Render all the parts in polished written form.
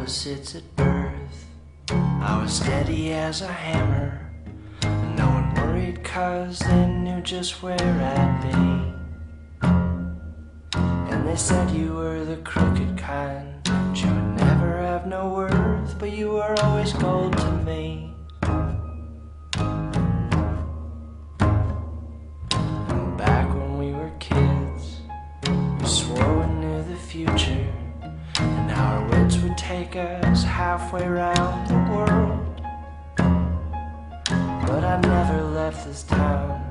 opposites at birth. I was steady as a hammer, and no one worried 'cause they knew just where I'd be. And they said you were the crooked kind, that you would never have no worth, but you were always gold to me. And back when we were kids, we swore we knew the future, and our words would take us halfway around the world. But I never left this town,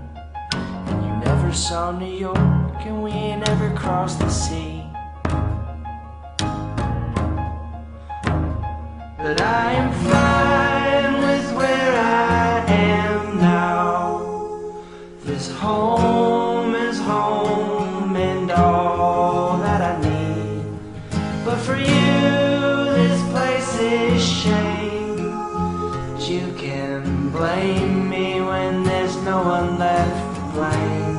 and you never saw New York, and we ain't ever crossed the sea. But I am fine with where I am now. This home is home and all that I need. But for you, this place is shame. You can blame me when there's no one left to blame.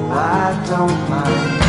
Oh, I don't mind.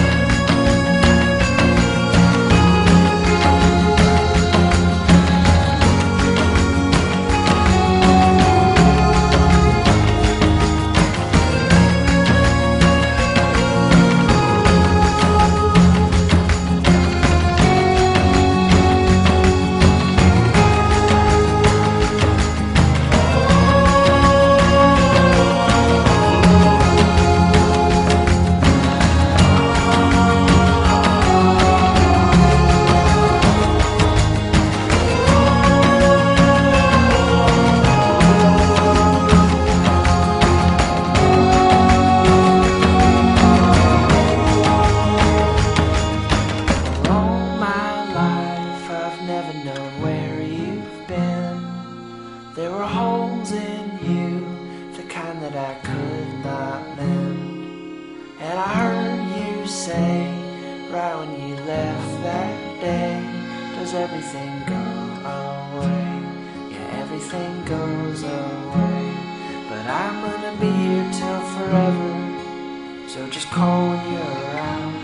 There were holes in you, the kind that I could not mend. And I heard you say, right when you left that day, does everything go away? Yeah, everything goes away. But I'm gonna be here till forever, so just call when you're around.